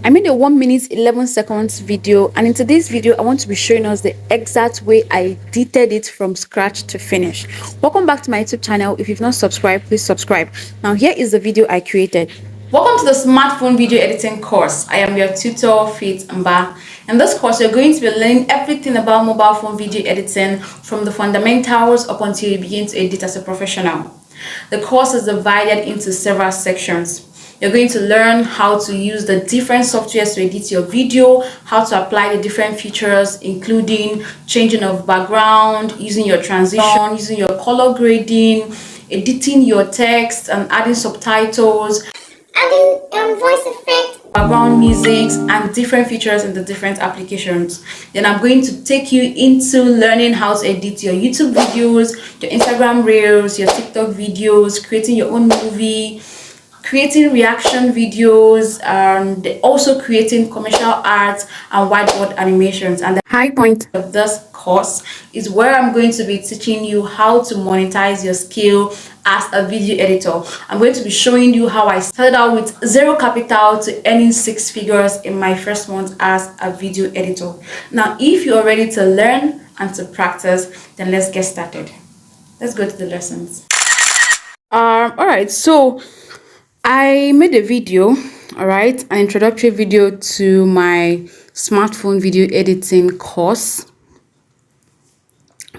I made a 1 minute 11 seconds video, and in today's video I want to be showing us the exact way I edited it from scratch to finish. Welcome back to my YouTube channel. If you've not subscribed, please subscribe. Now here is the video I created. Welcome to the smartphone video editing course. I am your tutor, Faith Mba. In this course, you're going to be learning everything about mobile phone video editing from the fundamentals up until you begin to edit as a professional. The course is divided into several sections. You're going to learn how to use the different softwares to edit your video, how to apply the different features, including changing of background, using your transition, using your color grading, editing your text, and adding subtitles, adding voice effects, background music, and different features in the different applications. Then I'm going to take you into learning how to edit your YouTube videos, your Instagram reels, your TikTok videos, creating your own movie, creating reaction videos, and also creating commercial art and whiteboard animations. And the high point of this course is where I'm going to be teaching you how to monetize your skill as a video editor. I'm going to be showing you how I started out with zero capital to earning 6 figures in my first month as a video editor. Now, if you're ready to learn and to practice, then let's get started. Let's go to the lessons. All right, so I made a video, all right, an introductory video to my smartphone video editing course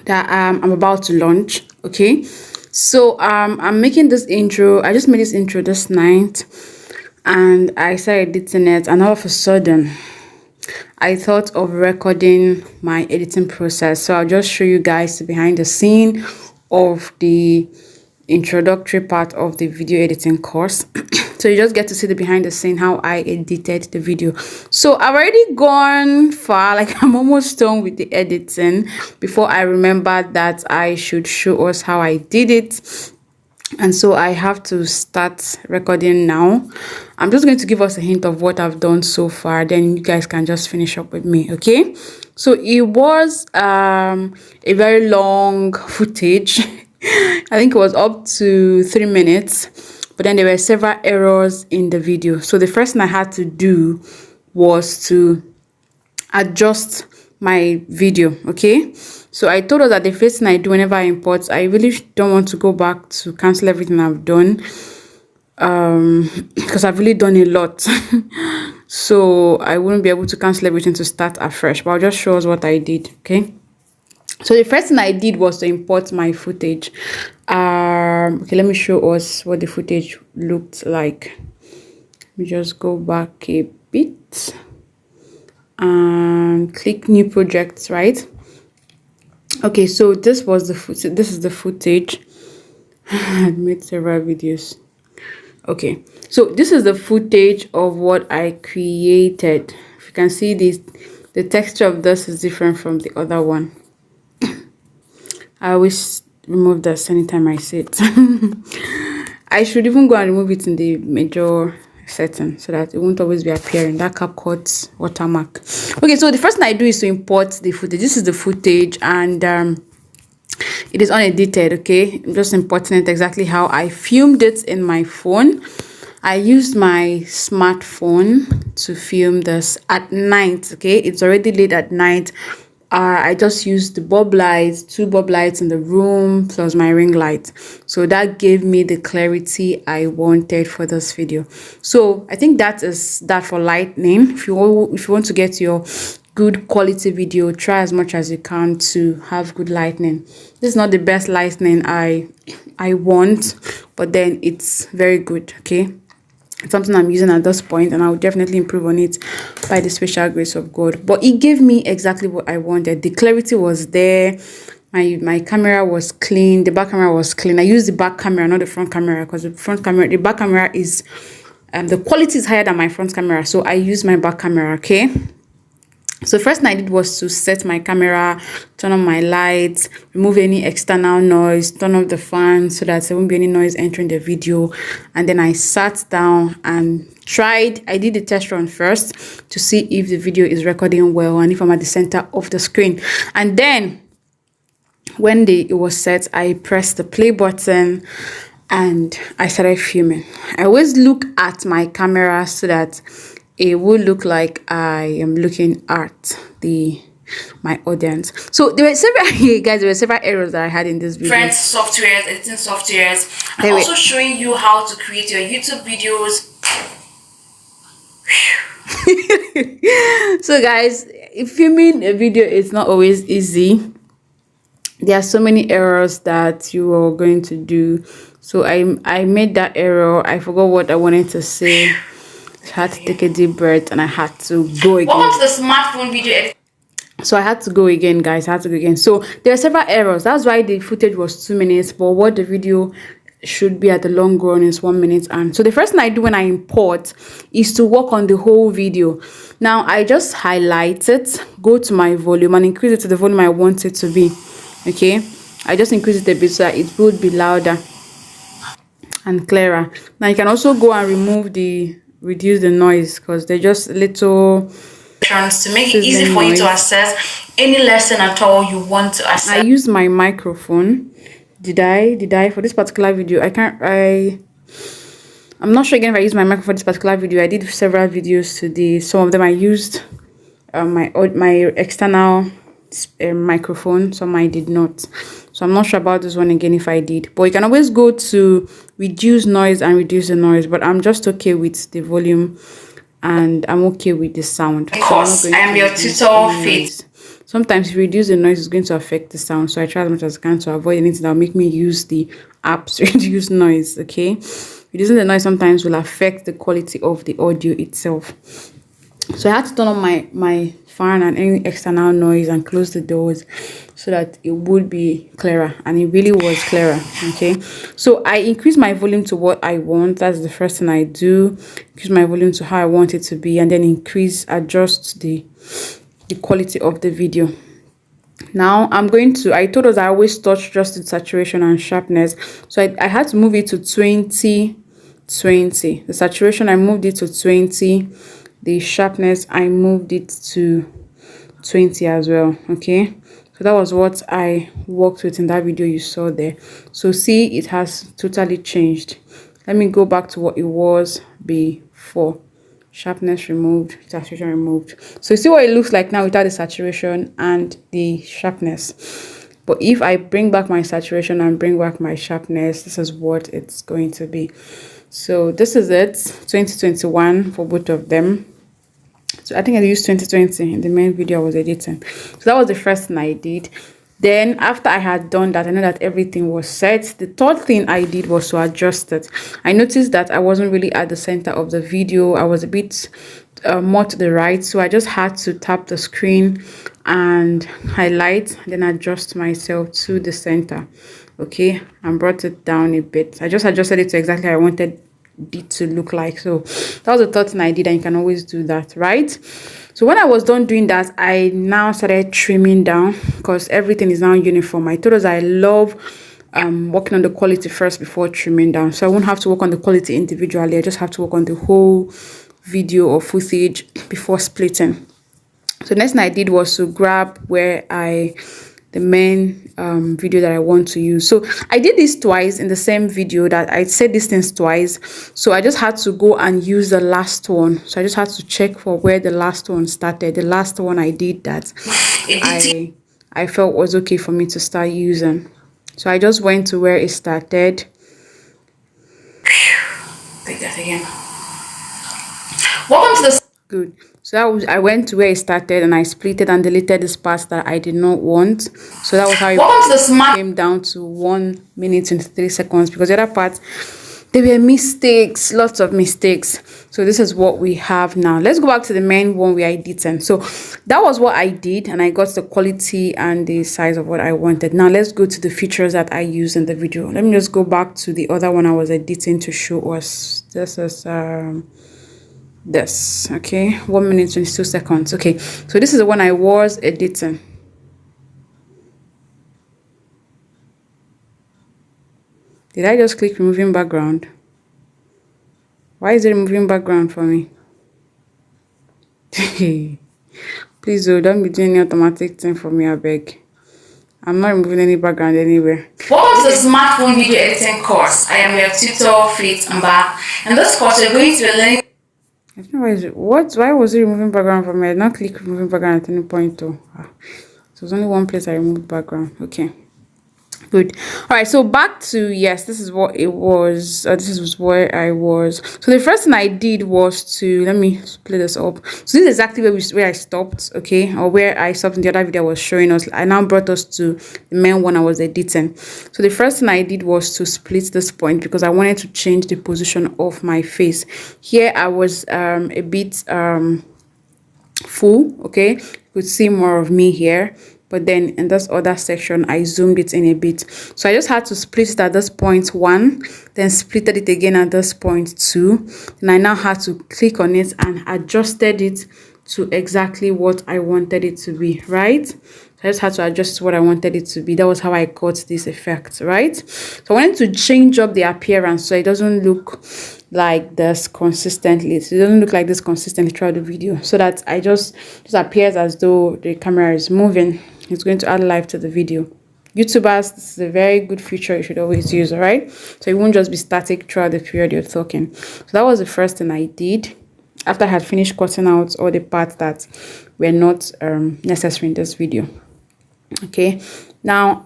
that I'm about to launch. Okay, so I'm making this intro. I just made this intro this night and I started editing it, and all of a sudden I thought of recording my editing process. So I'll just show you guys the behind the scene of the introductory part of the video editing course. So you just get to see the behind the scene, how I edited the video. So I've already gone far, like I'm almost done with the editing before I remembered that I should show us how I did it. And so I have to start recording now. I'm just going to give us a hint of what I've done so far, then you guys can just finish up with me. Okay, so it was a very long footage. I think it was up to 3 minutes, but then there were several errors in the video. So the first thing I had to do was to adjust my video. Okay, so I told us that the first thing I do whenever I import, I really don't want to go back to cancel everything I've done, because I've really done a lot. So I wouldn't be able to cancel everything to start afresh, but I'll just show us what I did. Okay, so the first thing I did was to import my footage. Okay, let me show us what the footage looked like. Let me just go back a bit and click new projects, right? Okay, so this is the footage. I made several videos. Okay, so this is the footage of what I created. If you can see this, the texture of this is different from the other one. I always remove this anytime I see it. I should even go and remove it in the major setting so that it won't always be appearing, that CapCut watermark. Okay, so the first thing I do is to import the footage. This is the footage, and it is unedited. Okay, I'm just importing it exactly how I filmed it in my phone. I used my smartphone to film this at night. Okay, it's already late at night. I just used the bulb lights, 2 bulb lights in the room plus my ring light. So that gave me the clarity I wanted for this video. So I think that is that for lightning. If you want to get your good quality video, try as much as you can to have good lighting. This is not the best lighting I want, but then it's very good. Okay, it's something I'm using at this point, and I will definitely improve on it by the special grace of God. But it gave me exactly what I wanted. The clarity was there. My camera was clean. The back camera was clean. I used the back camera, not the front camera, because the back camera is the quality is higher than my front camera. So I used my back camera. Okay. So the first thing I did was to set my camera, turn on my lights, remove any external noise, turn off the fan so that there won't be any noise entering the video. And then I sat down and I did the test run first to see if the video is recording well and if I'm at the center of the screen. And then when it was set, I pressed the play button and I started filming. I always look at my camera so that it would look like I am looking at my audience. So there were several guys, there were several errors that I had in this video. Different softwares, editing softwares. I'm also showing you how to create your YouTube videos. So guys, filming a video is not always easy. There are so many errors that you are going to do. So I made that error. I forgot what I wanted to say. I had to take a deep breath and I had to go again. Welcome to the smartphone video editing. So I had to go again, guys. I had to go again. So there are several errors. That's why the footage was 2 minutes, but what the video should be at the long run is 1 minute. And so the first thing I do when I import is to work on the whole video. Now I just highlight it, go to my volume and increase it to the volume I want it to be. Okay, I just increase it a bit so that it would be louder and clearer. Now you can also go and reduce the noise because they're just little to make it easy for you to access any lesson at all you want to access. I use my microphone. Did I for this particular video? I'm not sure again if I used my microphone for this particular video. I did several videos today. Some of them I used my external microphone, some I did not. So I'm not sure about this one again if I did. But you can always go to reduce noise and reduce the noise. But I'm just okay with the volume and I'm okay with the sound. Of course, I am your tutor, Faith. Sometimes if you reduce the noise, it's going to affect the sound. So I try as much as I can to avoid anything that will make me use the apps to reduce noise. Okay, reducing the noise sometimes will affect the quality of the audio itself. So I had to turn on my fan and any external noise and close the doors so that it would be clearer, and it really was clearer. Okay, so I increase my volume to what I want. That's the first thing I do. Increase my volume to how I want it to be, and then adjust the quality of the video. Now I told us I always touch just the saturation and sharpness, so I had to move it to 20. The saturation I moved it to 20. The sharpness I moved it to 20 as well. Okay, so that was what I worked with in that video you saw there. So see, it has totally changed. Let me go back to what it was before. Sharpness removed, saturation removed. So you see what it looks like now without the saturation and the sharpness. But if I bring back my saturation and bring back my sharpness, this is what it's going to be. So this is it, 2021 for both of them. So I think I used 2020 in the main video I was editing. So that was the first thing I did. Then after I had done that, I know that everything was set. The third thing I did was to adjust it. I noticed that I wasn't really at the center of the video. I was a bit more to the right. So I just had to tap the screen and highlight, then adjust myself to the center. Okay, and brought it down a bit. I just adjusted it to exactly how I wanted it to look like. So that was the third thing I did, and you can always do that, right? So when I was done doing that, I now started trimming down because everything is now uniform. I told us I love working on the quality first before trimming down, so I won't have to work on the quality individually. I just have to work on the whole video or footage before splitting. So next thing I did was to grab the main video that I want to use. So I did this twice in the same video, that I said these things twice. So I just had to go and use the last one. So I just had to check for where the last one started. The last one I did that I felt was okay for me to start using. So I just went to where it started. Take that again. Welcome to the good. So I went to where it started and I split it and deleted this part that I did not want. So that was how it came down to 1 minute and 3 seconds, because the other part, there were mistakes, lots of mistakes. So this is what we have now. Let's go back to the main one we are editing. So that was what I did, and I got the quality and the size of what I wanted. Now let's go to the features that I used in the video. Let me just go back to the other one I was editing to show us. This is this, okay, 1 minute 22 seconds. Okay, so this is the one I was editing. Did I just click removing background? Why is it removing background for me? Please don't be doing any automatic thing for me, I beg. I'm not removing any background anywhere. Welcome to the smartphone video editing course. I am your tutor, Faith Mba. In this course, we're going to be learning. I don't know why is it, why was it removing background from me? I did not click removing background at any point though. So there's only one place I removed background. Okay. Good. All right, so back to, yes, this is what it was. This is where I was. So the first thing I did was to, let me split this up. So this is exactly where I stopped, okay, or where I stopped in the other video I was showing us. I now brought us to the main one I was editing. So the first thing I did was to split this point because I wanted to change the position of my face. Here I was a bit full, okay, you could see more of me here. But then in this other section, I zoomed it in a bit. So I just had to split it at this point 1, then split it again at this point 2. And I now had to click on it and adjusted it to exactly what I wanted it to be, right? So I just had to adjust what I wanted it to be. That was how I got this effect, right? So I wanted to change up the appearance so it doesn't look like this consistently. So it doesn't look like this consistently throughout the video, so that I just appears as though the camera is moving. It's going to add life to the video. YouTubers, this is a very good feature you should always use, all right? So it won't just be static throughout the period you're talking. So that was the first thing I did after I had finished cutting out all the parts that were not necessary in this video. Okay, now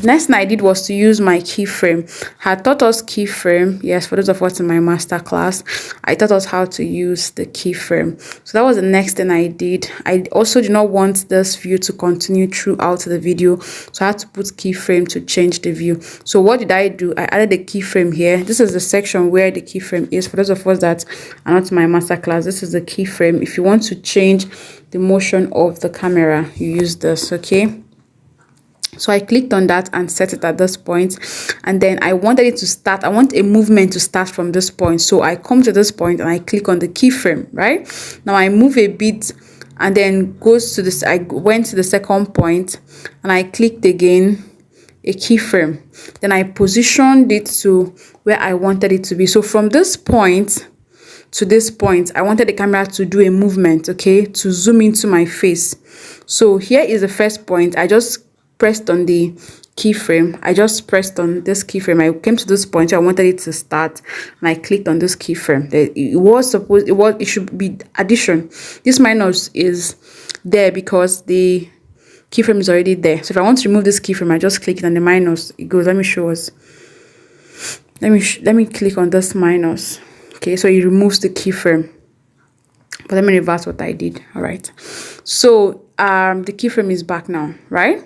next thing I did was to use my keyframe. I had taught us keyframe. Yes, for those of us in my master class, I taught us how to use the keyframe. So that was the next thing I did. I also do not want this view to continue throughout the video, so I had to put keyframe to change the view. So what did I do? I added the keyframe here. This is the section where the keyframe is. For those of us that are not in my master class, this is the keyframe. If you want to change the motion of the camera, you use this, okay? So I clicked on that and set it at this point, and then I wanted it to start. I want a movement to start from this point. So I come to this point and I click on the keyframe, right? Now I move a bit and then goes to this. I went to the second point and I clicked again, a keyframe. Then I positioned it to where I wanted it to be. So from this point to this point, I wanted the camera to do a movement, okay, to zoom into my face. So here is the first point. I just pressed on the keyframe. I just pressed on this keyframe. I came to this point. I wanted it to start, and I clicked on this keyframe. It should be addition. This minus is there because the keyframe is already there. So if I want to remove this keyframe, I just click it and the minus, it goes. Let me show us. Let me click on this minus. Okay, so it removes the keyframe. But let me reverse what I did. All right. So the keyframe is back now, right?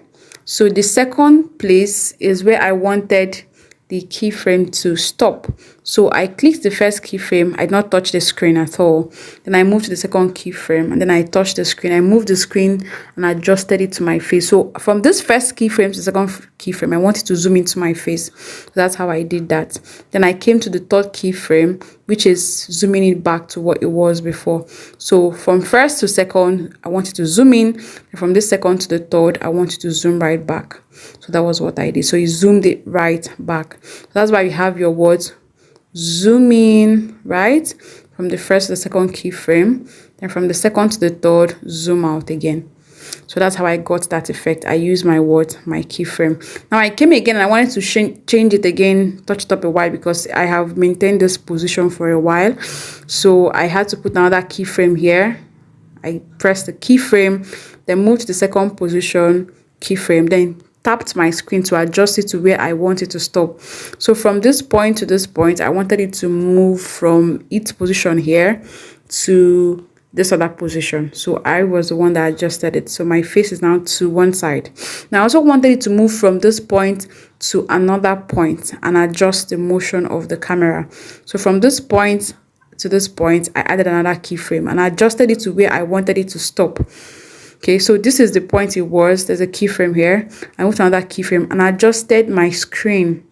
So the second place is where I wanted the keyframe to stop. So I clicked the first keyframe. I did not touch the screen at all. Then I moved to the second keyframe and then I touched the screen. I moved the screen and adjusted it to my face. So from this first keyframe to the second keyframe, I wanted to zoom into my face. So that's how I did that. Then I came to the third keyframe, which is zooming it back to what it was before. So from first to second, I wanted to zoom in. And from this second to the third, I wanted to zoom right back. So that was what I did. So you zoomed it right back. So that's why you have your words zoom in, right? From the first to the second keyframe. Then from the second to the third, zoom out again. So that's how I got that effect. I used my keyframe. Now I came again and I wanted to change it again, touch it up a while because I have maintained this position for a while. So I had to put another keyframe here. I pressed the keyframe, then moved to the second position, keyframe, then tapped my screen to adjust it to where I want it to stop. So from this point to this point, I wanted it to move from its position here to this other position. So I was the one that adjusted it. So my face is now to one side. Now I also wanted it to move from this point to another point and adjust the motion of the camera. So from this point to this point, I added another keyframe and I adjusted it to where I wanted it to stop. Okay, so this is the point it was. There's a keyframe here. I moved to another keyframe and adjusted my screen.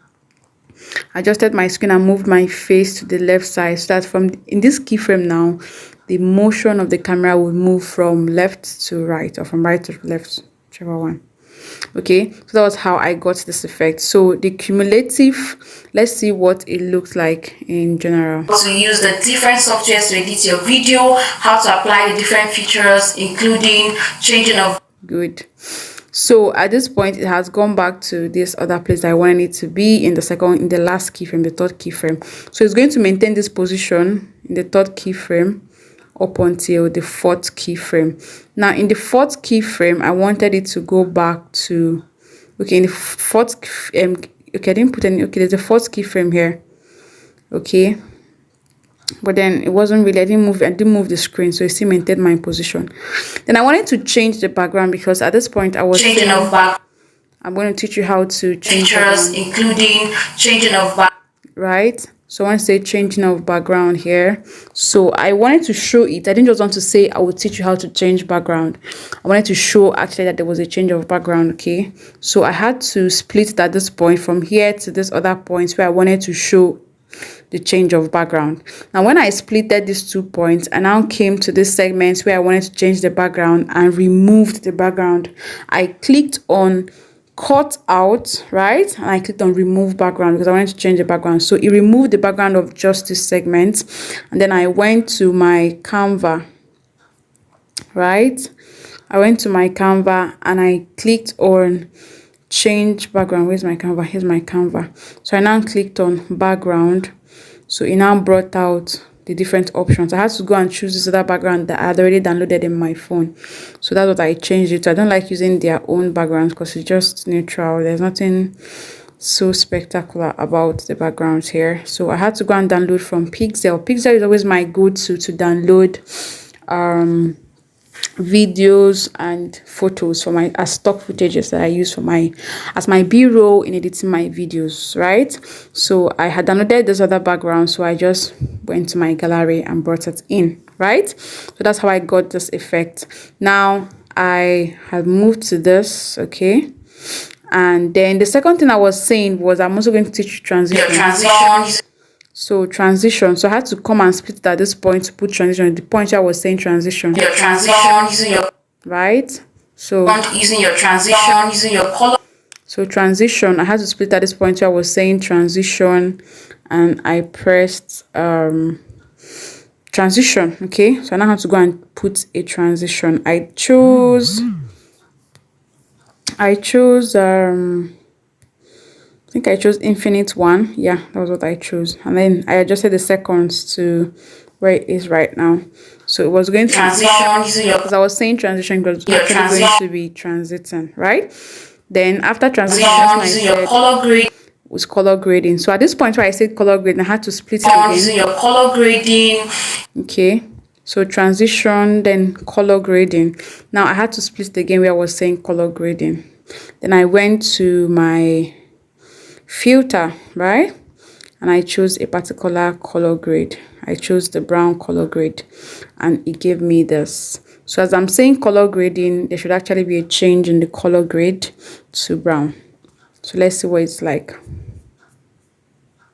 And moved my face to the left side so that from in this keyframe now, the motion of the camera will move from left to right or from right to left, whichever one. Okay, so that was how I got this effect. So the cumulative, let's see what it looks like in general. To use the different softwares to edit your video, how to apply the different features, including changing of. Good. So at this point, it has gone back to this other place that I wanted it to be in the last keyframe, the third keyframe. So it's going to maintain this position in the third keyframe. up until the 4th keyframe. Now in the 4th keyframe, I wanted it to go back to, okay, in the 4th, okay, I didn't put any, okay, there's a 4th keyframe here, okay, but then it wasn't really, I didn't move the screen, so it still maintained my position. Then I wanted to change the background because at this point I was changing of back. I'm going to teach you how to change features, including changing of back. Right, so I want to say changing of background here. So I wanted to show it. I didn't just want to say I will teach you how to change background. I wanted to show actually that there was a change of background. Okay, so I had to split it at this point from here to this other point where I wanted to show the change of background. Now when I splitted these 2 points, I now came to this segment where I wanted to change the background and removed the background. I clicked on cut out, right, and I clicked on remove background because I wanted to change the background. So it removed the background of just this segment, and then I went to my Canva, right, I went to my Canva and I clicked on change background. Where's my Canva? Here's my Canva. So I now clicked on background, so it now brought out the different options. I had to go and choose this other background that I had already downloaded in my phone. So that's what I changed it to. I don't like using their own backgrounds because it's just neutral. There's nothing so spectacular about the backgrounds here. So I had to go and download from Pixel. Pixel is always my go-to to download videos and photos for my as stock footages that I use for my as my b-roll in editing my videos, right? So I had downloaded this other background, so I just went to my gallery and brought it in, right? So that's how I got this effect. Now I have moved to this, okay, and then the second thing I was saying was I'm also going to teach you transition. So transition, so I had to come and split it at this point to put transition. The point I was saying transition. Your transition using your right. So using your transition using your color. So transition, I had to split at this point where I was saying transition, and I pressed transition. Okay, so I now have to go and put a transition. I chose I think I chose infinite one. Yeah, that was what I chose. And then I adjusted the seconds to where it is right now. So it was going to transition because I was saying transition because it's actually going to be transiting, right? Then after transition, I said color grade was color grading. So at this point where I said color grading, I had to split it again. Using your color grading. Okay. So transition, then color grading. Now I had to split it again where I was saying color grading. Then I went to my filter, right, and I chose a particular color grade. I chose the brown color grade and it gave me this. So as I'm saying color grading, there should actually be a change in the color grade to brown. So let's see what it's like.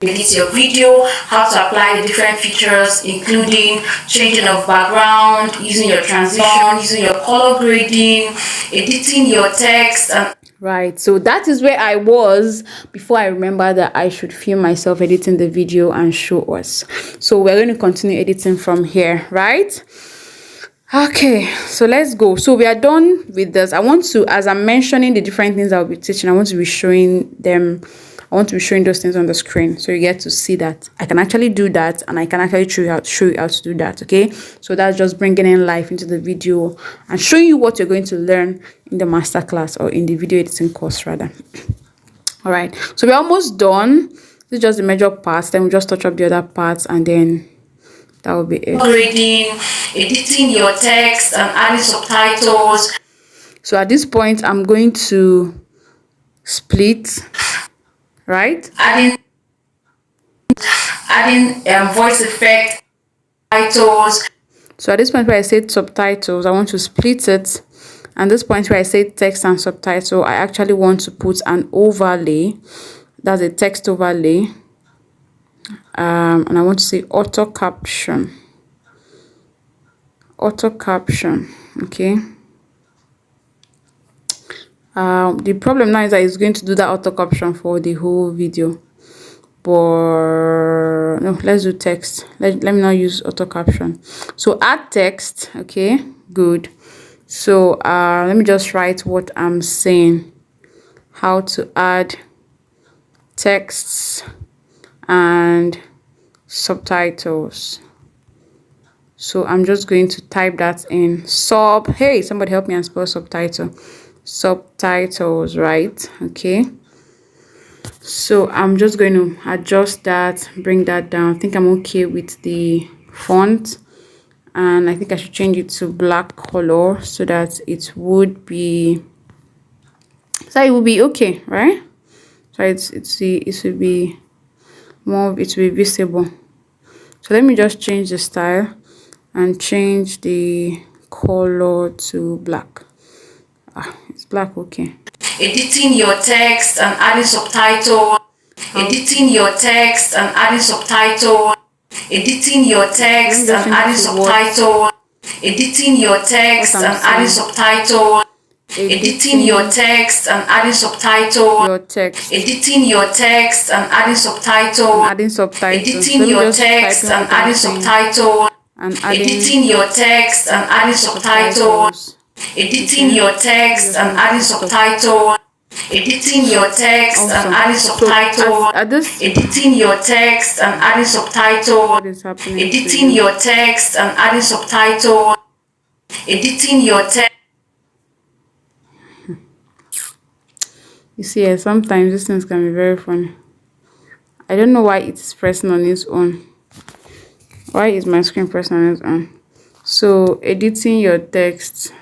Edit your video, how to apply the different features, including changing of background, using your transition, using your color grading, editing your text, and right, so that is where I was before I remember that I should film myself editing the video and show us. So we're going to continue editing from here, right? Okay, so let's go. So we are done with this. I want to, as I'm mentioning the different things I'll be teaching, I want to be showing them. I want to be showing those things on the screen so you get to see that I can actually do that, and I can actually show you how to do that. Okay, so that's just bringing in life into the video and showing you what you're going to learn in the masterclass or in the video editing course rather. All right, so we're almost done. This is just the major parts, then we'll just touch up the other parts and then that will be it. Grading, editing your text and adding subtitles. So at this point I'm going to split, right, adding voice effect, titles. So at this point where I said subtitles, I want to split it, and this point where I say text and subtitle, I actually want to put an overlay. That's a text overlay, and I want to say auto caption. Okay. The problem now is that it's going to do that auto caption for the whole video, but no, let's do text. Let me not use auto caption. So add text. Okay, good. So let me just write what I'm saying, how to add texts and subtitles. So I'm just going to type that in. Hey, somebody help me and spell subtitle. Subtitles, right? Okay. So I'm just going to adjust that, bring that down. I think I'm okay with the font, and I think I should change it to black color so that it would be okay, right? So it will be more, it will be visible. So let me just change the style and change the color to black. It's black, okay. Editing your text and adding subtitles. Editing your text and adding subtitles. Editing your text and adding subtitles. Editing your text and adding subtitles. Editing your text and adding subtitles. Your text. Editing your text and adding subtitles. Adding subtitles. Editing your text and adding subtitles. Editing your text and adding subtitles. Editing your text and adding subtitles. Editing your text and adding subtitles. Editing your text and adding subtitles. What is happening? Editing your text and adding subtitles. Editing your text. You see, sometimes these things can be very funny. I don't know why it's pressing on its own. Why is my screen pressing on its own? So editing your text.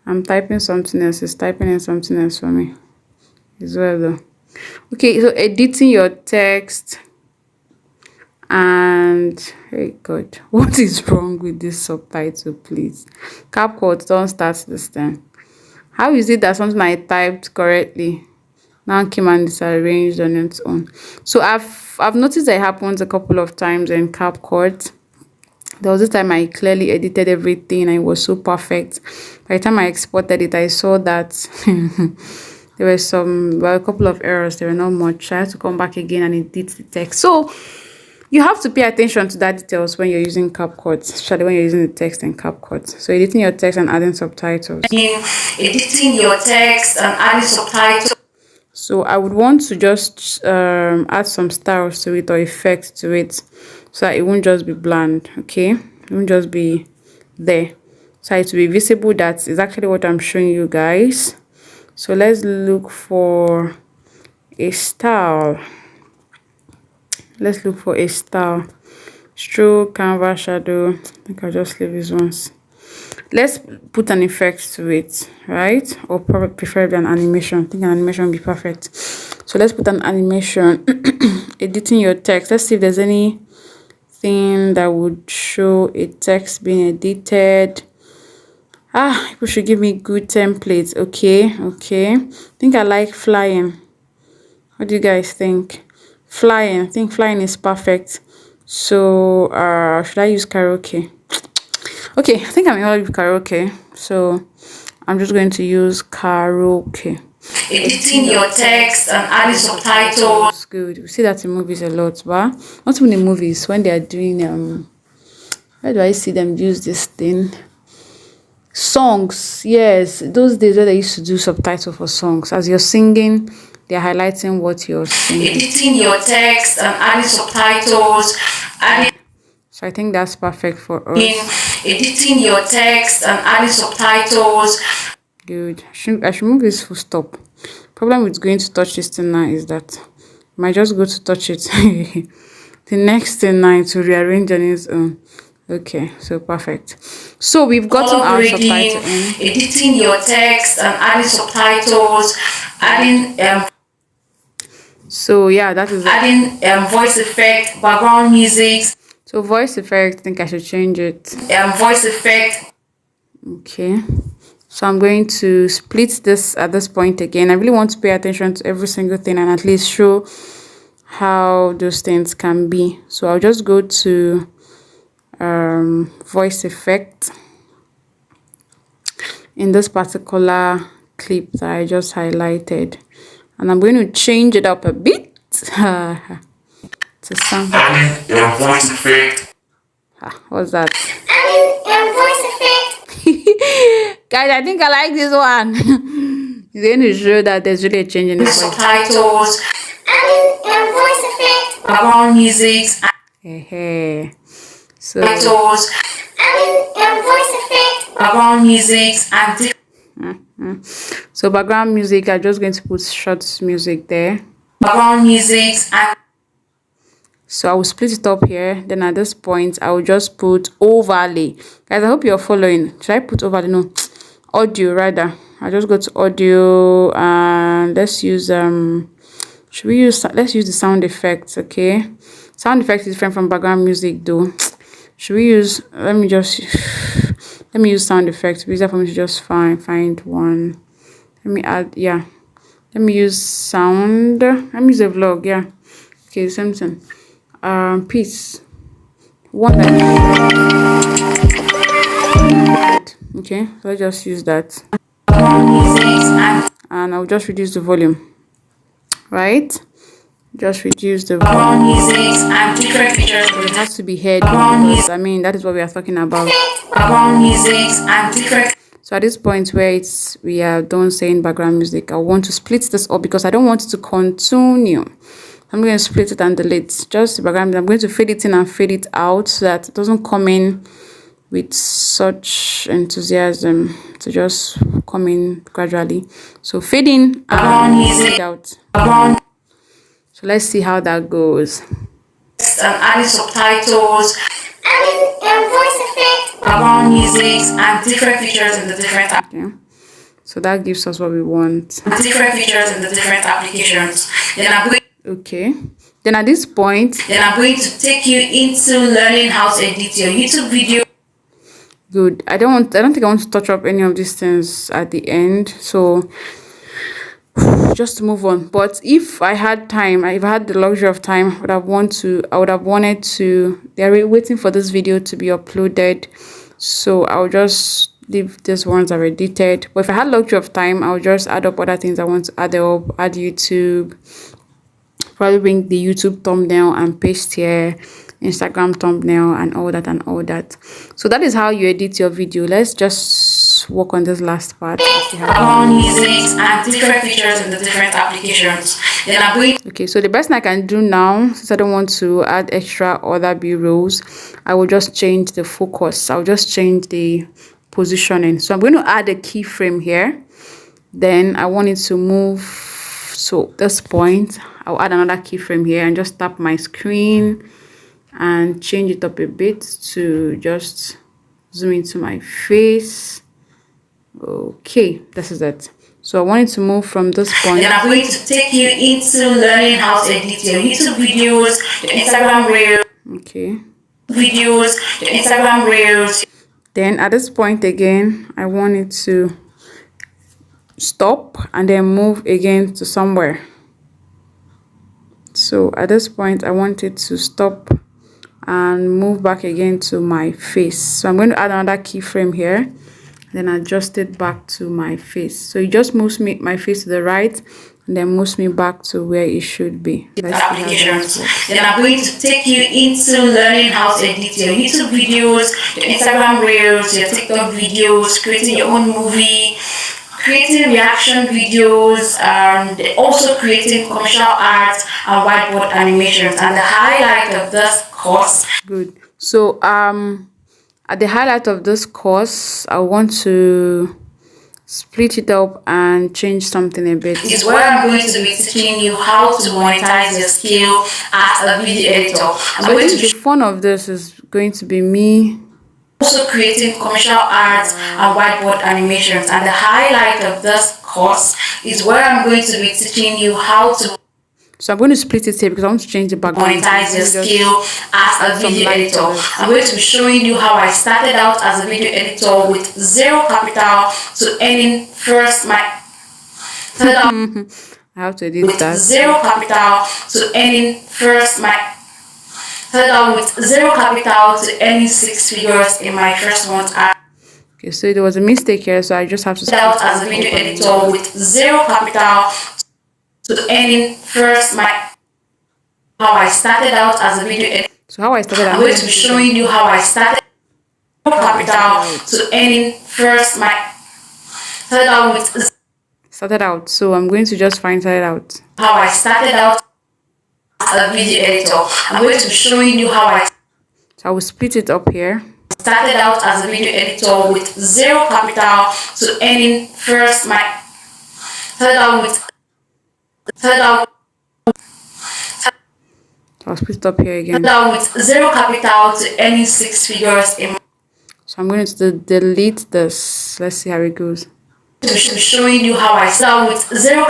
I'm typing something else. It's typing in something else for me as well though. Okay, so editing your text, and hey God, what is wrong with this subtitle, please? CapCut, don't start this thing. How is it that something I typed correctly now came and disarranged on its own? So I've noticed that it happens a couple of times in CapCut. There was this time I clearly edited everything and it was so perfect. By the time I exported it, I saw that there were a couple of errors. There were not much. I had to come back again and edit the text. So you have to pay attention to that details when you're using CapCut, especially when you're using the text in CapCut. So editing your text and adding subtitles. Editing your text and adding subtitles. So I would want to just add some styles to it or effects to it, so that it won't just be bland, okay? It won't just be there. So it will be visible. That is actually what I'm showing you guys. So let's look for a style. Let's look for a style. Stroke, canvas, shadow. I think I'll just leave these ones. Let's put an effect to it, right? Or preferably an animation. I think an animation would be perfect. So let's put an animation. Editing your text. Let's see if there's anything that would show a text being edited. People should give me good templates. Okay. I think I like flying. What do you guys think? Flying. I think flying is perfect. So should I use karaoke? Okay, I think I'm in love with karaoke, so I'm just going to use karaoke. Editing your text and adding subtitles. That's good. We see that in movies a lot, but not even in movies, when they are doing where do I see them use this thing? Songs. Yes, those days where they used to do subtitles for songs. As you're singing, they're highlighting what you're singing. Editing your text and adding subtitles. So I think that's perfect for us. Editing your text and adding subtitles. Good. I should move this full stop. Problem with going to touch this thing now is that I might just go to touch it. The next thing now to rearrange on its own. Okay, so perfect. So we've gotten our subtitle in. Editing your text and adding subtitles. Adding so yeah, that is adding voice effect, background music. So voice effect, I think I should change it. Voice effect. Okay. So I'm going to split this at this point again. I really want to pay attention to every single thing and at least show how those things can be. So I'll just go to voice effect in this particular clip that I just highlighted. And I'm going to change it up a bit. To sound voice effect. What's that? Voice effect. Guys, I think I like this one. It's going to show that there's really a change in the voice. Subtitles. Voice effect. Background music. Hey. So titles, adding voice effect, background music, and so background music, I'm just going to put short music there. background music, and So I will split it up here. Then at this point, I will just put overlay. Guys, I hope you're following. Should I put overlay? No, audio rather. I just go to audio and let's use should we use, let's use the sound effects. Okay, sound effects is different from background music though. Should we use, let me use sound effects. It's easier for me to just find one. Let me add, yeah, let me use sound. Let me use a vlog. Yeah, okay, same thing. Peace one that. Okay, so let's just use that background music, and I'll just reduce the volume, right? Just reduce the volume. background music, and different features. It has to be heard because I mean that is what we are talking about. Background music and different. So at this point where we are done saying background music, I want to split this up because I don't want it to continue. I'm going to split it and delete just the background. I'm going to fade it in and fade it out so that it doesn't come in with such enthusiasm, to just come in gradually. So fade in and fade out. So let's see how that goes. Adding subtitles, adding voice effect, background music, and different features in the different Okay. So that gives us what we want. different features in the different applications. Okay. Then at this point, I'm going to take you into learning how to edit your YouTube video. good. I don't think I want to touch up any of these things at the end. So just to move on. But if I had time, if I had the luxury of time, I would have wanted to, they're waiting for this video to be uploaded. So I'll just leave these ones are edited. But if I had luxury of time, I'll just add up other things I want to add up, add YouTube, probably bring the YouTube thumbnail and paste here, Instagram thumbnail and all that. So that is how you edit your video. Let's just work on this last part. Background music and different features in the different applications. Okay, so the best thing I can do now, since I don't want to add extra other B-rolls, I will just change the focus. I'll just change the positioning. So I'm going to add a keyframe here. Then I want it to move. So this point, I'll add another keyframe here and just tap my screen and change it up a bit to just zoom into my face. Okay, this is it. So I want it to move from this point. Then I'm going to take you into learning how to edit your YouTube videos, your Instagram Reels, Okay. your Instagram Reels. Then at this point again, I want it to stop and then move again to somewhere. So at this point, I want it to stop and move back again to my face. So I'm going to add another keyframe here, then adjust it back to my face. So it just moves my face to the right and then moves me back to where it should be. Applications. Then I'm going to take you into learning how to edit your YouTube videos, your Instagram Reels, your TikTok videos, creating your own movie, creating reaction videos, and also creating commercial art and whiteboard animations. And the highlight of this course, Good. So at the highlight of this course, I want to split it up and change something a bit. is where I'm going to be teaching you how to monetize your skill as a video editor. I'm going to The fun of this is going to be me also creating commercial art and whiteboard animations. And the highlight of this course is where I'm going to be teaching you how to So I'm going to split it here because I want to change the background. monetize your skill as a video editor. I'm going to be showing you how I started out as a video editor with zero capital to earning first my I have to edit with that. zero capital to earning first my with zero capital to earning 6 figures in my first month. I Okay, so there was a mistake here, so I just have to split started out as a it video up. editor with zero capital to earning first my how I started out as a video editor. So how I started, I'm going to be showing you how I started capital to earning first my started out. So I'm going to just find started out. how I started out as a video editor. I'm going to be showing you how I So I will split it up here. Started out as a video editor with zero capital to earning first my started out with I'll split it up here again. zero capital to earning 6 figures in. So I'm going to delete this. Let's see how it goes. To showing you how I started with zero.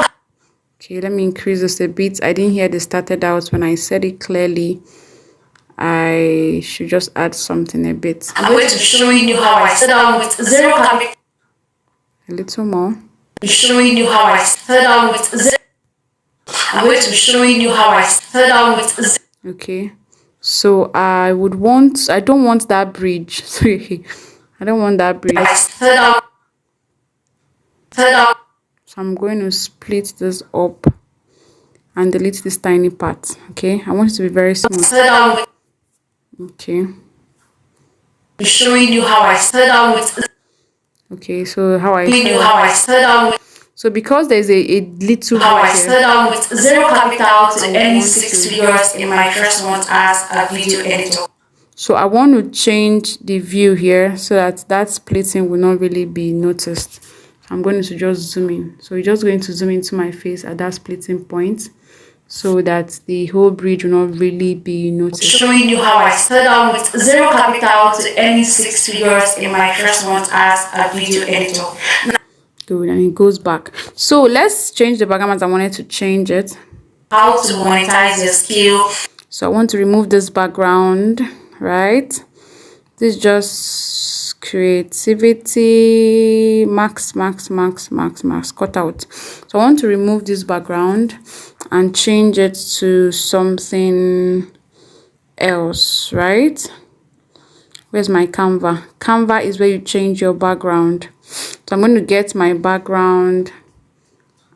Okay, let me increase this a bit. I didn't hear the started out when I said it clearly. I should just add something a bit. I'm going to be showing you how I started out with zero capital. A little more. Showing you how I started out with zero. I'm going to be showing you how I started out with zero. Okay, so I don't want that bridge. Sorry, I don't want that bridge. I started out. So I'm going to split this up and delete this tiny part. Okay, I want it to be very small. Okay. Showing you how I started out with. Okay, so how I started out with. So because there's a little How I here, started out with zero capital to earning 6 figures in my first month as a video editor. so I want to change the view here so that splitting will not really be noticed. I'm going to just zoom in. So we're just going to zoom into my face at that splitting point so that the whole bridge will not really be noticed. Showing you how I started out with zero capital to earning 6 figures in my first month as a video editor. Good, and it goes back. So let's change the background as I wanted to change it. How to monetize your skill. So I want to remove this background, right? This is just creativity, max, cut out. So I want to remove this background and change it to something else, right? Where's my Canva? Canva is where you change your background. So I'm going to get my background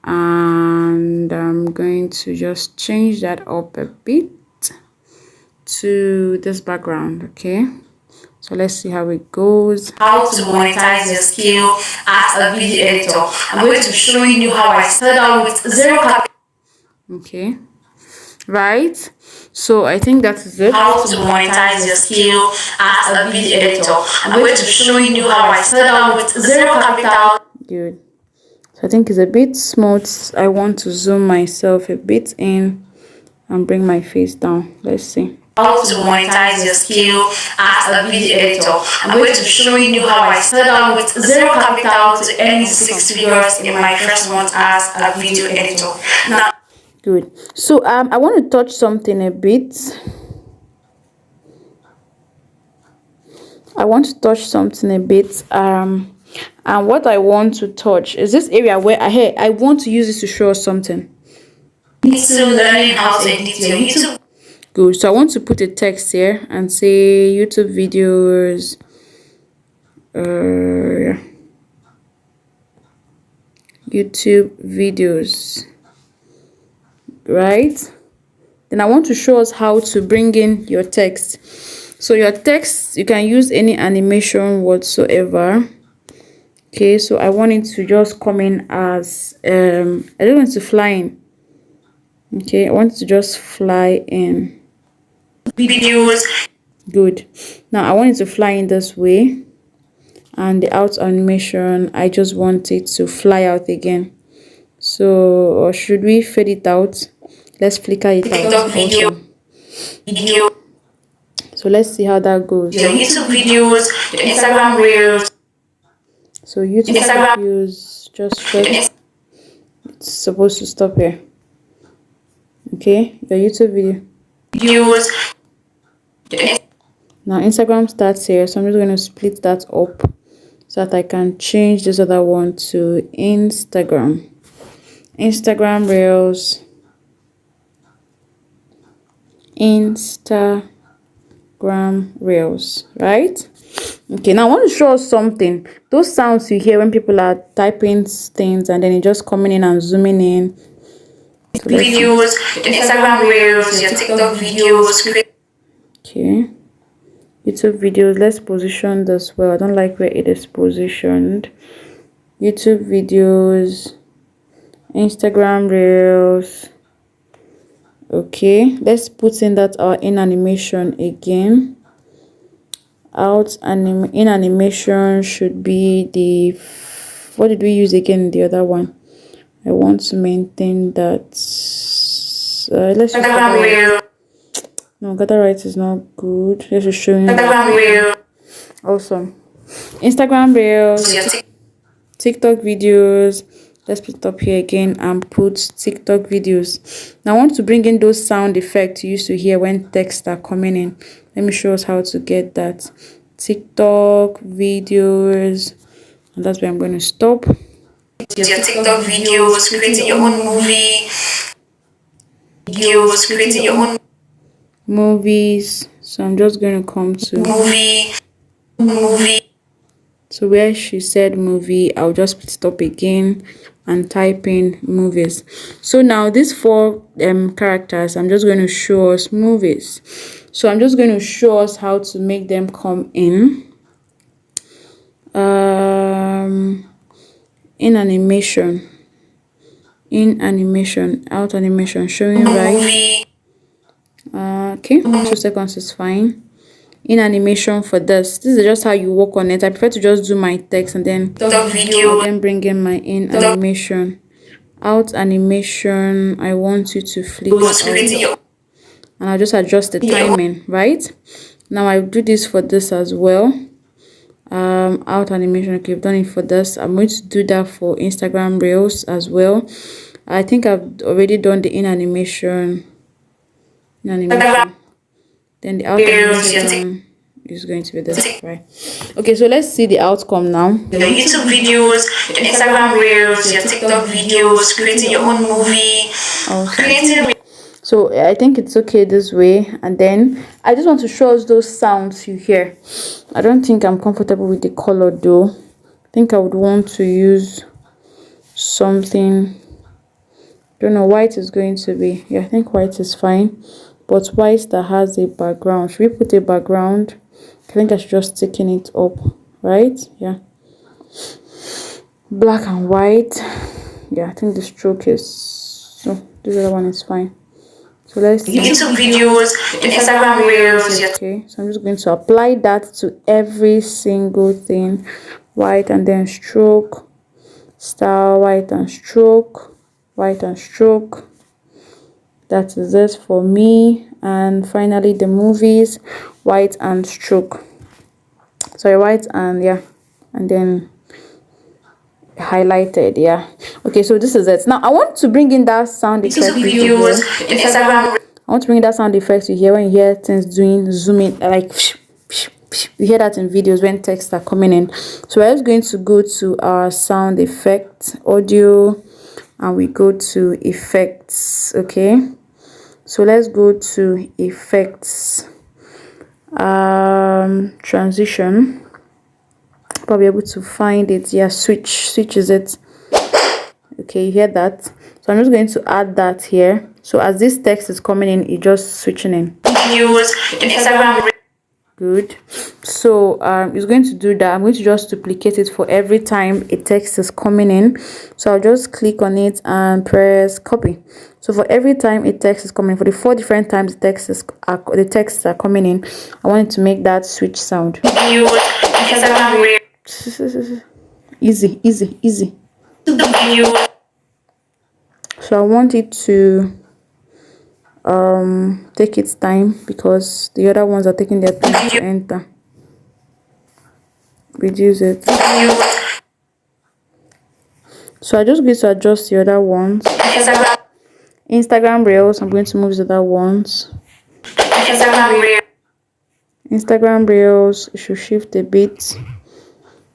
and I'm going to just change that up a bit to this background. Okay, so let's see how it goes. How to monetize your skill as a video editor. I'm going to be showing you how I started out with zero capital. Okay, right, so I think that is it. How to monetize your skill as a video editor. I'm going to be showing you how I started out with zero capital. Good. So I think it's a bit smooth. I want to zoom myself a bit in and bring my face down. Let's see. How to monetize your skill as a video editor. I'm going to be showing you how I started out with zero capital to earning 6 figures in my first month as a video editor. Now, good. So I want to touch something a bit. And what I want to touch is this area where I want to use this to show us something. so learning how to edit your YouTube. Good. So I want to put a text here and say YouTube videos. YouTube videos. Right? Then I want to show us how to bring in your text. So your text, you can use any animation whatsoever. Okay, so I want it to just come in as I don't want it to fly in. Okay, I want it to just fly in. Videos. Good. Now I want it to fly in this way, and the out animation, I just want it to fly out again. So, or should we fade it out? Let's flicker it out. Video. So let's see how that goes. Your YouTube videos, your Instagram reels. So YouTube videos, just it's supposed to stop here. Okay, your YouTube video. Videos. Now Instagram starts here, so I'm just going to split that up so that I can change this other one to Instagram. Instagram reels. Instagram reels, right? Okay, now I want to show us something. Those sounds you hear when people are typing things and then it just coming in and zooming in. So videos, your Instagram reels, your TikTok videos. Okay, YouTube videos. Let's position this well. I don't like where it is positioned. YouTube videos, Instagram reels. Okay, let's put in that in animation again. Out in animation should be the, what did we use again, the other one? I want to maintain that. Let's just no, gather right is not good. Let's just show you. Awesome. Instagram Reels, TikTok videos. Let's put it up here again and put TikTok videos. Now I want to bring in those sound effects you used to hear when texts are coming in. Let me show us how to get that. TikTok videos, and that's where I'm going to stop. Your TikTok videos, creating your own movie. Videos, creating your own movies. So I'm just going to come to movie. So where she said movie, I'll just stop again and type in movies. So now these 4 characters, I'm just going to show us movies. So I'm just going to show us how to make them come in. In animation, out animation, showing right. Okay, 2 seconds is fine. In animation for this is just how you work on it. I prefer to just do my text and then bring in my in animation. Out animation, I want you to flip out, and I'll just adjust the timing, right? Now I do this for this as well. Out animation, okay, I've done it for this. I'm going to do that for Instagram Reels as well. I think I've already done the in animation. Then the out animation is going to be this, right? Okay, so let's see the outcome now. Your YouTube videos, your Instagram Reels, your TikTok videos, creating your own movie, creating. So I think it's okay this way, and then I just want to show us those sounds you hear. I don't think I'm comfortable with the color though. I think I would want to use something. Don't know, white is going to be, yeah, I think white is fine, but white that has a background. Should we put a background? I think I should just thicken it up, right? Yeah, black and white. Yeah, I think the stroke is, so this other one is fine. So let's see. YouTube videos, Instagram Reels. Okay, so I'm just going to apply that to every single thing. White and then stroke, style, white and stroke, white and stroke. That is it for me. And finally the movies, white and stroke. Sorry, white and yeah, and then highlighted. Yeah, okay, so this is it. Now I want to bring in that sound effect. Videos, Instagram. I want to bring that sound effect you hear when you hear things doing zooming, like you hear that in videos when texts are coming in. So we're just going to go to our sound effect, audio, and we go to effects. Okay, so let's go to effects, transition. Probably able to find it. Yeah, switch is it. Okay, you hear that? So I'm just going to add that here. So as this text is coming in, it's just switching in. Videos, Instagram. Good. So it's going to do that. I'm going to just duplicate it for every time a text is coming in. So I'll just click on it and press copy. So for every time a text is coming, for the 4 different times the texts are coming in, I want it to make that switch sound. Videos, Instagram. Easy. Videos. So I want it to take its time because the other ones are taking their time to enter. Reduce it. So I just going to adjust the other ones. Instagram Reels, I'm going to move the other ones. Instagram Reels, it should shift a bit.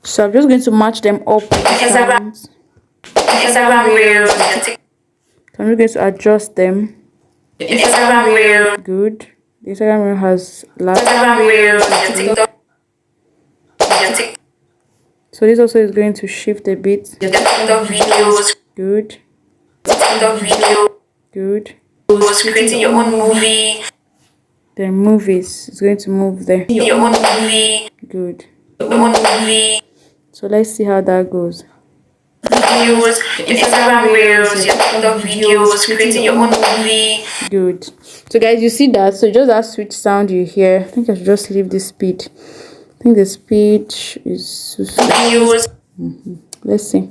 So I'm just going to match them up. Instagram Reels. So I'm just going to adjust them. Instagram Reels. Good. The Instagram Reel has last. Instagram Reels. So this also is going to shift a bit. TikTok videos. Good. TikTok video. Good. Creating your own movie. Then movies. It's going to move there. Your own movie. Good. Your own movie. So let's see how that goes. Videos, Instagram Reels, your TikTok videos, creating your own movie. Good. So guys, you see that? So just that switch sound you hear. I think I should just leave this speed I think the speed is videos, let's see.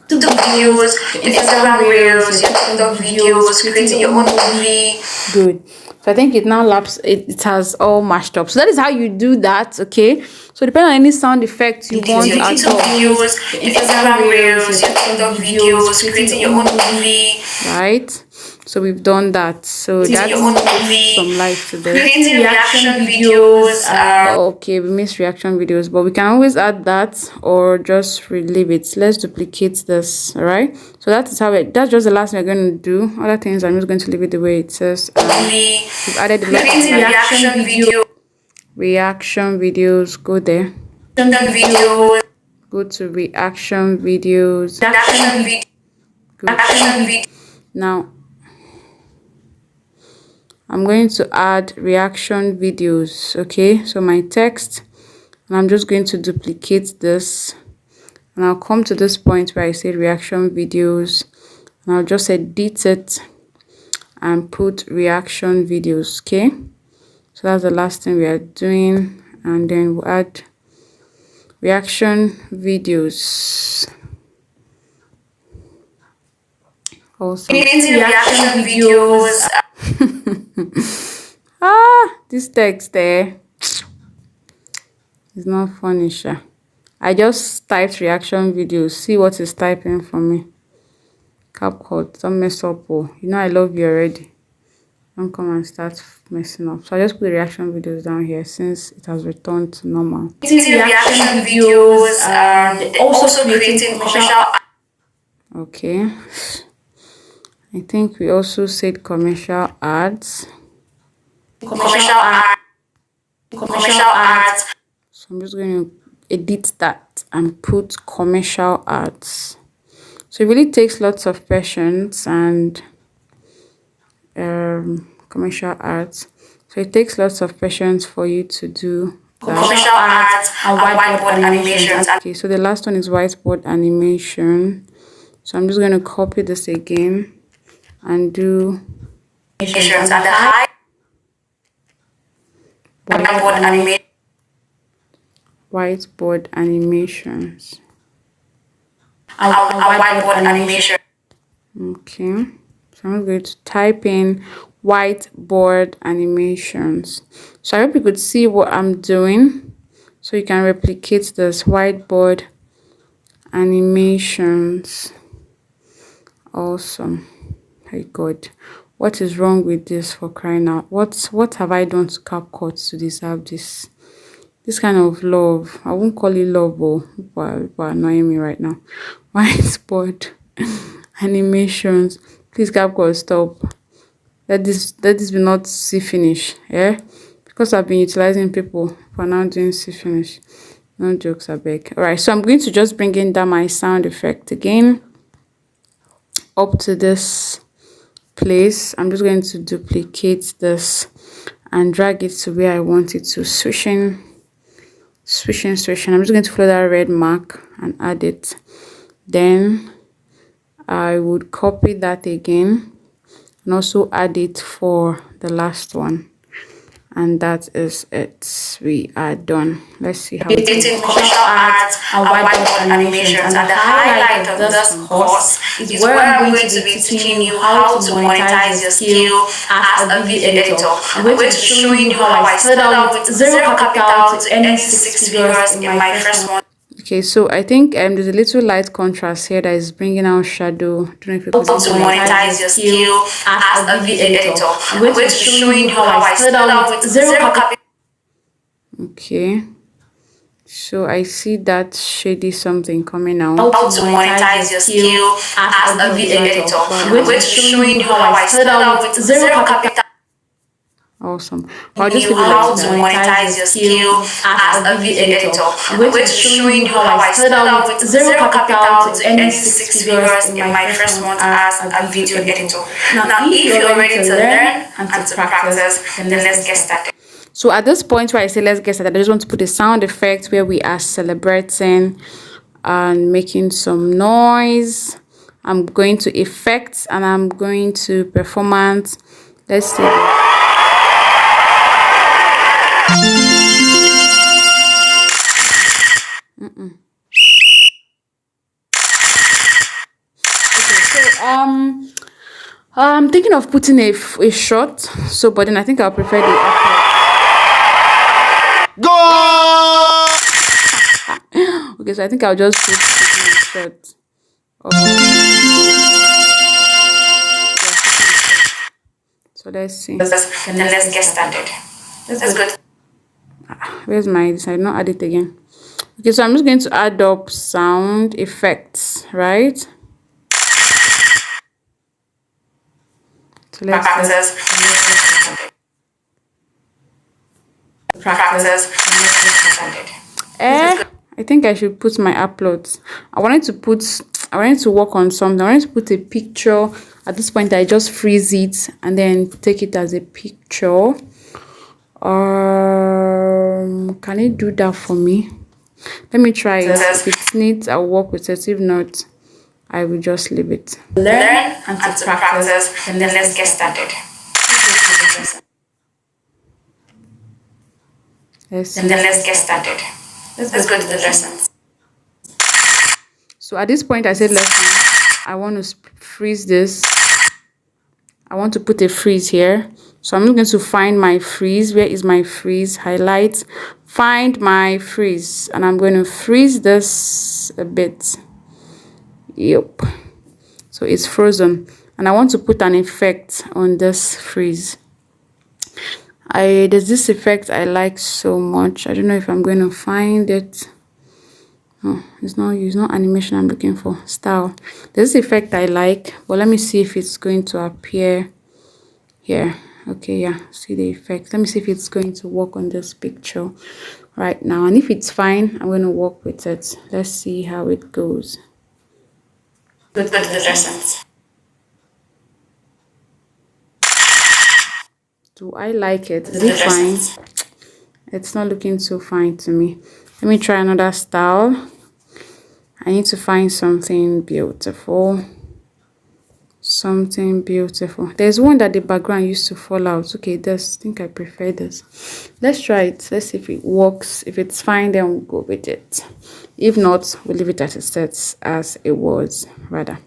videos, Instagram reels, your TikTok videos, creating your own movie. Good. So I think it now laps, it has all mashed up. So that is how you do that, okay? So depending on any sound effects you want Your at TikTok all, videos, Instagram reels, your TikTok videos, creating your own movie. right? So we've done that. So that's Your own movie. some light to this. Creating reaction videos. Okay, we missed reaction videos, but we can always add that or just relieve it. Let's duplicate this, all right? So that is how it, that's just the last thing we're going to do. Other things, I'm just going to leave it the way it says. We've added the Creating reaction video. reaction videos. Go there. Videos. Go to reaction videos. Reaction video. Reaction video. Now, I'm going to add reaction videos, okay? So my text, and I'm just going to duplicate this, and I'll come to this point where I say reaction videos, and I'll just edit it and put reaction videos, okay? So that's the last thing we are doing, and then we'll add reaction videos. Also, Reaction videos. this text there is not funny, sha. I just typed reaction videos. See what is typing for me. CapCut, don't mess up. Oh, you know I love you already. Don't come and start messing up. So I just put the reaction videos down here since it has returned to normal. Reaction videos and also creating commercial. Okay. I think we also said commercial ads. Commercial ads. Commercial ads. So I'm just going to edit that and put commercial ads. So it really takes lots of patience and commercial ads. So it takes lots of patience for you to do that. Commercial ads and whiteboard animations. Okay, so the last one is whiteboard animation. So I'm just going to copy this again and do Animations and the high whiteboard animation. whiteboard animations. And whiteboard animation. Okay, so I'm going to type in whiteboard animations. So I hope you could see what I'm doing. So you can replicate this whiteboard animations. Awesome. My God, what is wrong with this, for crying out? What have I done to CapCut to deserve this kind of love? I won't call it love, but people are annoying me right now. Whiteboard animations. Please, CapCut, stop. Let this be not see finish. Yeah, because I've been utilizing people for now doing see finish. No jokes, I beg. All right, so I'm going to just bring in down my sound effect again up to this place. I'm just going to duplicate this and drag it to where I want it to. Swishing. I'm just going to follow that red mark and add it. Then I would copy that again and also add it for the last one. And that is it. We are done. Let's see how it Creating commercial ads and whiteboard animations. And the highlight of this course is where I'm going to be teaching you how to monetize your skill as a video editor. I'm going to be showing you how I started out with zero capital to earning 6 figures in my first month. Okay, so I think there's a little light contrast here that is bringing out shadow. Don't know if you could How to monetize your skill as a video editor. I'm going to be showing you how I started out with zero capital. Okay, so I see that shady something coming out. How to monetize your skill as a video editor. I'm going to be showing you how I started out with zero capital. Awesome. I'll just give How to monetize your skill as a video editor. I'm going to be showing you how I started out with zero capital to earning 6 figures in my first month as a video editor. Now, if you're ready to learn and to practice, then let's get started. So at this point where I say let's get started, I just want to put a sound effect where we are celebrating and making some noise. I'm going to effects and I'm going to performance. Let's see. So I'm thinking of putting a shot. So, but then I think I'll prefer the upload. Go! Okay, so I think I'll just put a shot. Okay. So let's see. Then let's get started. That's good. Where's my this? I did not add it again. Okay, so I'm just going to add up sound effects, right? So let's practices. I think I should put my uploads. I wanted to work on something. I wanted to put a picture. At this point, I just freeze it and then take it as a picture. Can it do that for me? Let me try it. If it's neat, I'll work with it. If not, I will just leave it. Learn and to practice, and then let's get started. And then let's get started. Let's go to the lessons. So at this point, I said lesson. I want to freeze this. I want to put a freeze here. So I'm going to find my freeze. Where is my freeze? Highlight. Find my freeze. And I'm going to freeze this a bit. Yep. So it's frozen. And I want to put an effect on this freeze. There's this effect I like so much. I don't know if I'm going to find it. Oh, it's not animation I'm looking for. Style. There's this effect I like, but let me see if it's going to appear here. Okay, yeah, see the effect. Let me see if it's going to work on this picture right now. And if it's fine, I'm going to work with it. Let's see how it goes. Go to the lessons. Do I like it? Is it fine? It's not looking so fine to me. Let me try another style. I need to find something beautiful. Something beautiful. There's one that the background used to fall out. Okay, I think I prefer this. Let's try it. Let's see if it works. If it's fine, then we'll go with it. If not, we'll leave it as it sets, as it was, rather.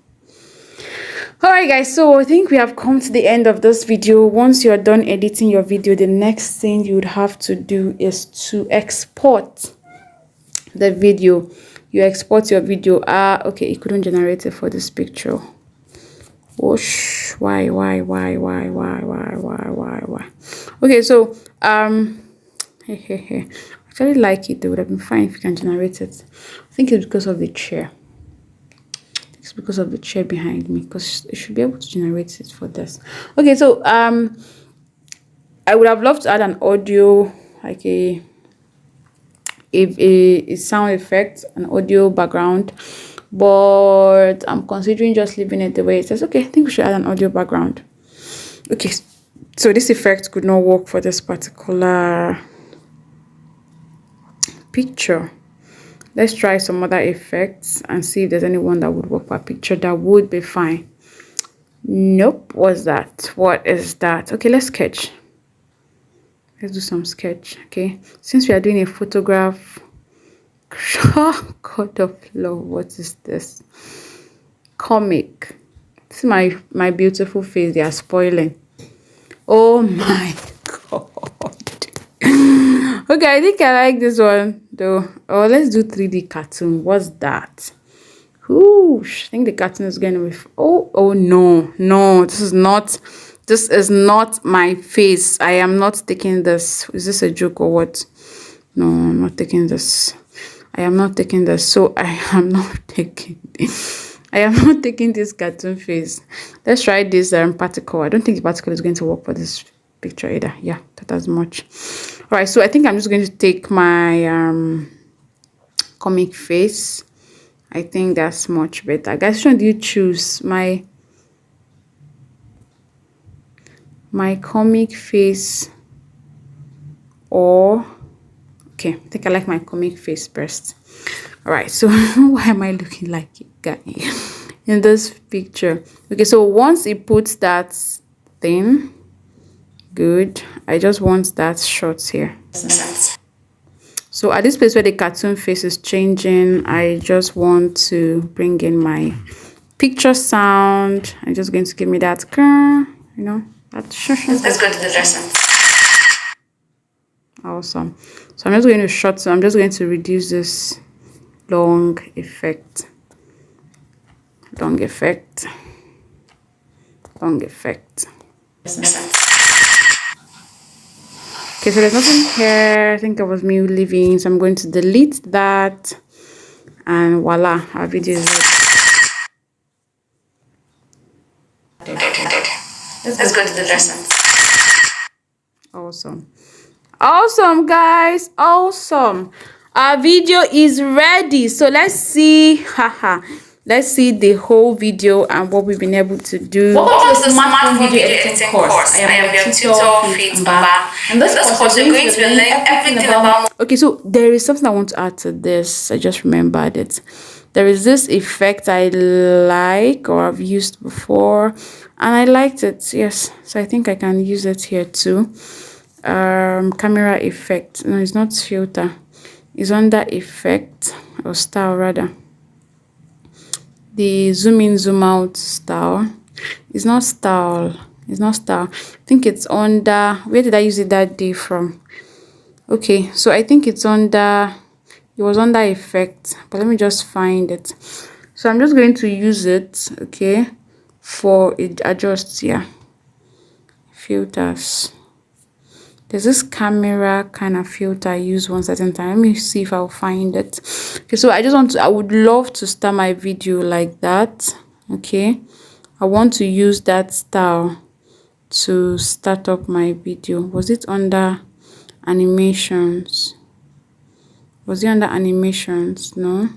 Alright guys, so I think we have come to the end of this video. Once you're done editing your video, the next thing you would have to do is to export the video. You export your video. Okay, it couldn't generate it for this picture. Whoosh. Why? Okay, so I actually like it. It would have been fine if you can generate it. I think it's because of the chair. It's because of the chair behind me, because it should be able to generate it for this. Okay, so I would have loved to add an audio, like a sound effect, an audio background, but I'm considering just leaving it the way it says. Okay, I think we should add an audio background. Okay, so this effect could not work for this particular picture. Let's try some other effects and see if there's anyone that would work for a picture that would be fine. Nope. What's that? What is that? Okay, let's sketch. Let's do some sketch. Okay, since we are doing a photograph. God of love, what is this? Comic. See my beautiful face. They are spoiling. Oh my God. Okay, I think I like this one though. Oh, let's do 3D cartoon. What's that? Whoosh. I think the cartoon is going to be. Oh no, this is not my face. I am not taking this. Is this a joke or what? No, I'm not taking this. I am not taking this. So I am not taking this cartoon face. Let's try this particle. I don't think the particle is going to work for this picture either. Yeah, that as much. All right, so I think I'm just going to take my comic face. I think that's much better. Guys, should you choose my comic face or okay, I think I like my comic face first. All right, so why am I looking like a guy in this picture? Okay, so once it puts that thing, good. I just want that shot here. So at this place where the cartoon face is changing, I just want to bring in my picture sound. I'm just going to give me that, you know, that. Let's go to the dressing. Awesome. So I'm just going to shorten. I'm just going to reduce this long effect. Long effect. Long effect. Okay, so there's nothing here. I think it was me leaving, so I'm going to delete that, and voila, our video is ready. Let's go to the dressing. Awesome. Awesome, guys. Awesome. Our video is ready. So let's see. Haha. Let's see the whole video and what we've been able to do. Welcome to the Smart Video Editing course. I am your tutor, Faith Mbah. In this course, we're going to be learning everything about. Okay, so there is something I want to add to this. I just remembered it. There is this effect I like, or I've used before, and I liked it. Yes, so I think I can use it here too. Camera effect. No, it's not filter. It's under effect, or style rather. The zoom in, zoom out style. It's not style. It's not style. I think it's under. Where did I use it that day from? Okay, so I think it's under. It was under effect, but let me just find it. So I'm just going to use it, okay, for it adjusts. Yeah, filters. There's this camera kind of filter I use one certain time. Let me see if I'll find it. Okay, so I would love to start my video like that. Okay, I want to use that style to start up my video. Was it under animations? Was it under animations? No,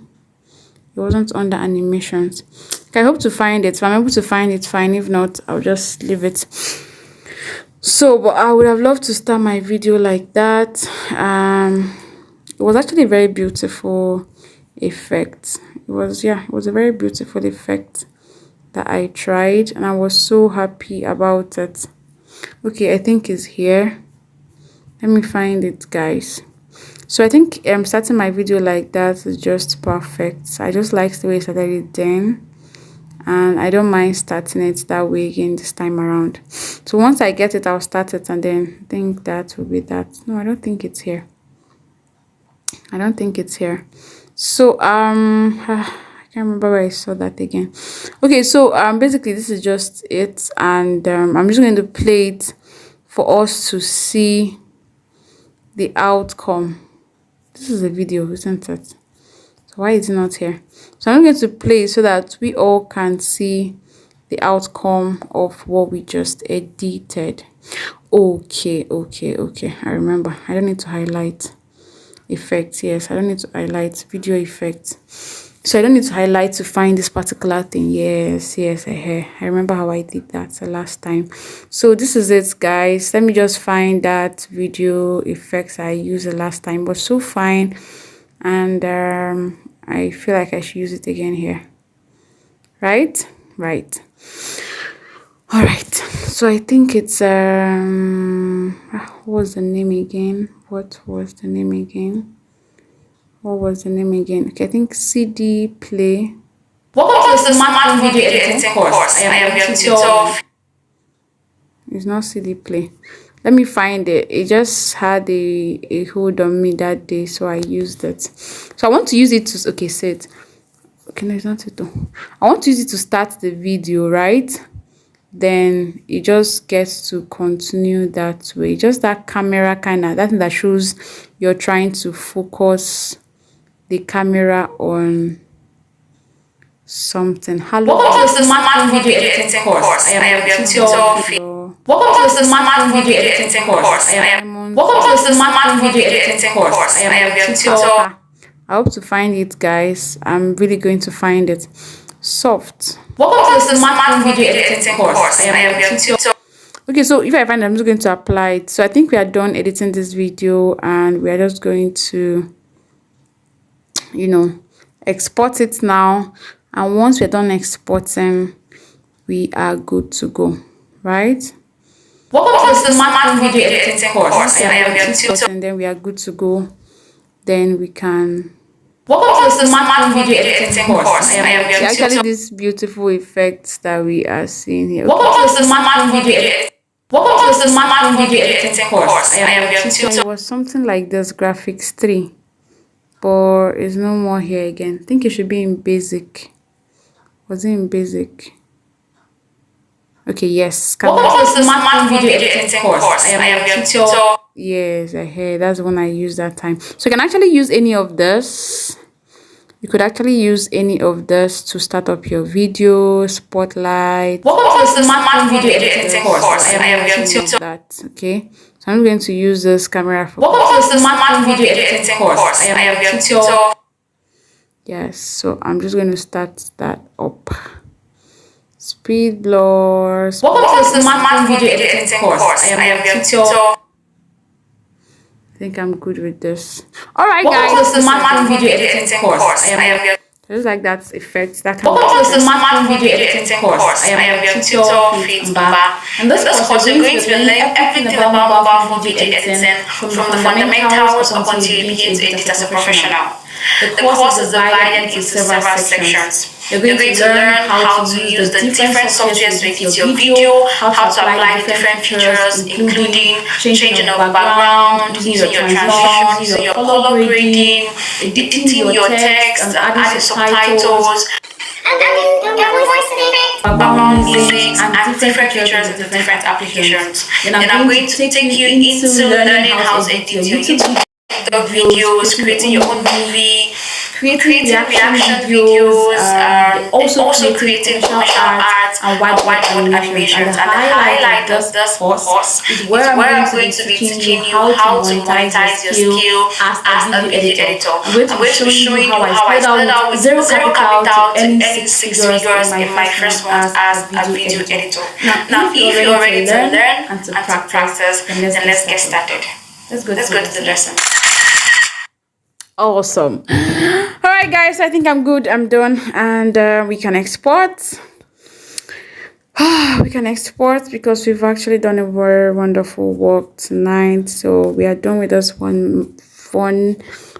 it wasn't under animations. Okay, I hope to find it. If I'm able to find it, fine. If not, I'll just leave it. So, but I would have loved to start my video like that. It was actually a very beautiful effect. It was a very beautiful effect that I tried, and I was so happy about it. Okay, I think it's here. Let me find it, guys. So I think starting my video like that is just perfect. I just like the way I started it then. And I don't mind starting it that way again this time around. So once I get it, I'll start it, and then I think that will be that. No, I don't think it's here. I don't think it's here. So I can't remember where I saw that again. Okay, so basically this is just it, and I'm just going to play it for us to see the outcome. This is a video, isn't it? Why is it not here? So I'm going to play so that we all can see the outcome of what we just edited. Okay. I remember. I don't need to highlight effects. Yes, I don't need to highlight video effects. So I don't need to highlight to find this particular thing. Yes, I remember how I did that the last time. So this is it, guys. Let me just find that video effects I used the last time. It was so fine. And I feel like I should use it again here. Right. All right. So I think it's what was the name again? Okay, I think CD Play. Welcome to the Smart Video Editing course. I am your tutor. It's not CD Play. Let me find it. It just had a hold on me that day, so I used it. So I want to use it to, okay, say it. Okay, no, it's not it though. I want to use it to start the video, right? Then it just gets to continue that way. Just that camera kind of, that thing that shows you're trying to focus the camera on something. Hello. Welcome to the Smart Video Editing course. I am your tutor. Welcome to the Smart Video Editing course. Welcome to the Smart Video Editing course. I am your tutor. I hope to find it, guys. I'm really going to find it. Soft. Welcome to the Smart Video Editing course. I am your tutor. Okay, so if I find it, I'm just going to apply it. So I think we are done editing this video, and we are just going to, export it now. And once we're done exporting, we are good to go, right? Welcome to the Smart Video Editing course. I am your tutor. And then we are good to go. Then we can Welcome to the smartphone video editing course. I am your Actually, tutor. these beautiful effects that we are seeing here. Welcome to the smartphone video editing. Welcome to the smartphone video editing course. I am your tutor. It was something like this, graphics 3, but it's no more here again. I think it should be in basic. Was it in basic? Okay, yes. Welcome to the smartphone video editing course. I am your tutor. Yes, I heard. That's the one I used that time. So you can actually use any of this. You could actually use any of this to start up your video, spotlight. Welcome to the smartphone video editing course. I am your tutor. That, okay. So I'm going to use this camera for. Welcome to the smartphone video editing course. I am your tutor. Yes, so I'm just going to start that up. Speed blurs. Welcome to the smartphone video editing course. I am your tutor. I think I'm good with this. All right, Welcome guys. to the smartphone video editing course. I am your. Just like that effect. That kind Welcome of to the smartphone video editing course. I am your tutor, Faith Baba. In this course, we're going to be learning everything about mobile video editing, from the fundamentals up until you begin to edit as a professional. The course is divided into several sections. You're going to learn how to use the different softwares to edit your video, how to apply different features, including changing of background, using your transitions, using your color grading, editing your text, and adding subtitles, and adding voice effect. background music, and different features in the different applications. Then I'm going to take you into learning how to edit your YouTube videos, creating your own movie, creating reaction videos, also creating commercial art and whiteboard animations. And the highlight of this course is where I'm going to be teaching you how to monetize your skill as a video editor. I'm going to be showing you how I started out with zero capital to earning 6 figures in my first month as a video editor. Now, if you're ready to learn and to practice, then let's get started. Let's go to the lesson. Awesome. All right, guys. I think I'm good. I'm done, and we can export. We can export because we've actually done a very wonderful work tonight. So we are done with this 1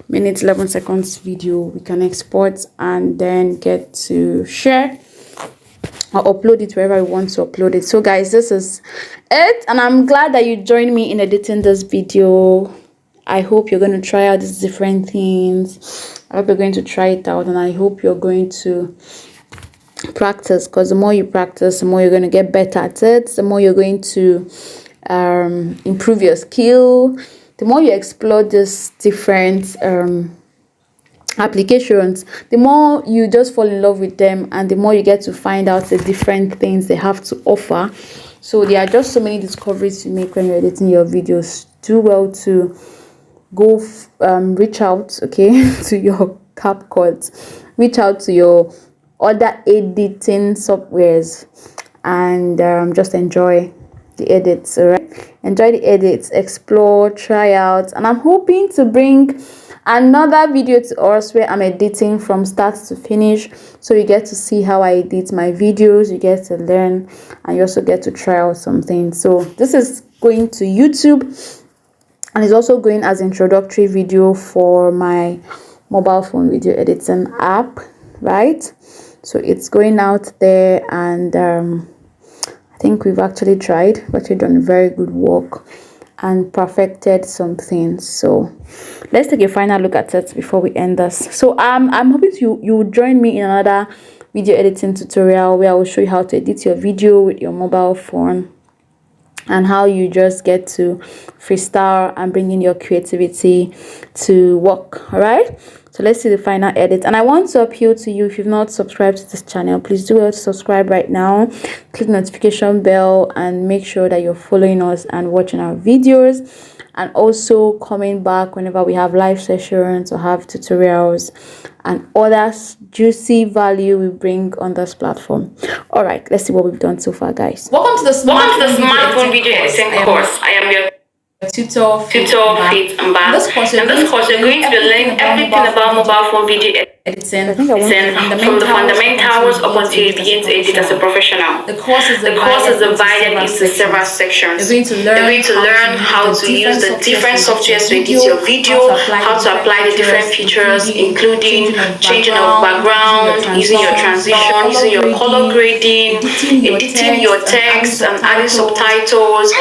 minute 11 seconds video. We can export and then get to share or upload it wherever we want to upload it. So guys, this is it, and I'm glad that you joined me in editing this video. I hope you're going to try out these different things. I hope you're going to try it out, and I hope you're going to practice, because the more you practice, the more you're going to get better at it, the more you're going to improve your skill, the more you explore these different applications, the more you just fall in love with them, and the more you get to find out the different things they have to offer. So there are just so many discoveries you make when you're editing your videos. Do well to go reach out, okay, to your CapCut, reach out to your other editing softwares, and just enjoy the edits. All right, enjoy the edits, explore, try out, and I'm hoping to bring another video to us where I'm editing from start to finish, so you get to see how I edit my videos, you get to learn, and you also get to try out something. So this is going to YouTube, and it's also going as introductory video for my mobile phone video editing app, right? So it's going out there, and I think we've actually done very good work and perfected some things. So let's take a final look at it before we end this. So I'm hoping you will join me in another video editing tutorial where I will show you how to edit your video with your mobile phone, and how you just get to freestyle and bring in your creativity to work. All right, so let's see the final edit. And I want to appeal to you, if you've not subscribed to this channel, please do well to subscribe right now, click the notification bell, and make sure that you're following us and watching our videos, and also coming back whenever we have live sessions or have tutorials and other juicy value we bring on this platform. All right, let's see what we've done so far, guys. Welcome to the smartphone video editing course. I am your tutor Faith and Bar. In this course, we're going to be learning everything about mobile phone video editing from the fundamentals up until you begin to edit as a professional. The course is divided into several sections. You're going to learn how to use the different softwares to edit your video, how to apply the different features, including changing of background, using your transition, using your color grading, editing your text, and adding subtitles,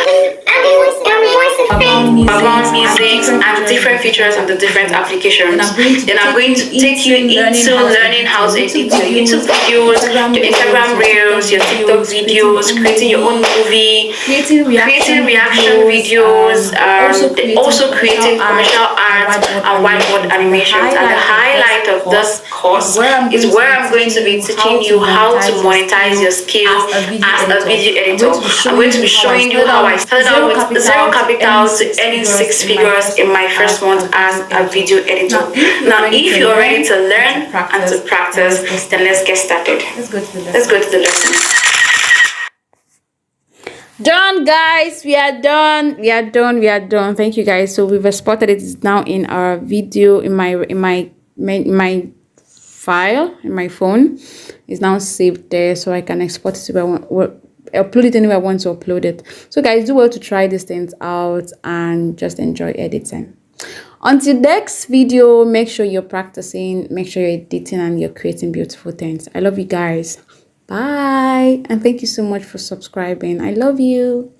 background music, and different features of the different applications. Then I'm going to take you into learning how to edit your YouTube videos, your Instagram Reels, your TikTok videos, creating your own movie, creating reaction videos, also creating commercial art and whiteboard animations. And the highlight of this course is where I'm going to be teaching you how to monetize your skills as a video editor. I'm going to be showing you how I started out with zero capital to earning 6 figures in my first month as a video editor. Now, if you're ready to learn and to practice, then let's get started. Let's go to the lesson. Done, guys. We are done. Thank you, guys. So we've exported it. It's now in our video in my file in my phone. It's now saved there, so I can export it to upload it anywhere I want to upload it. So guys, do well to try these things out and just enjoy editing. Until next video, make sure you're practicing, make sure you're editing, and you're creating beautiful things. I love you guys. Bye. And thank you so much for subscribing. I love you.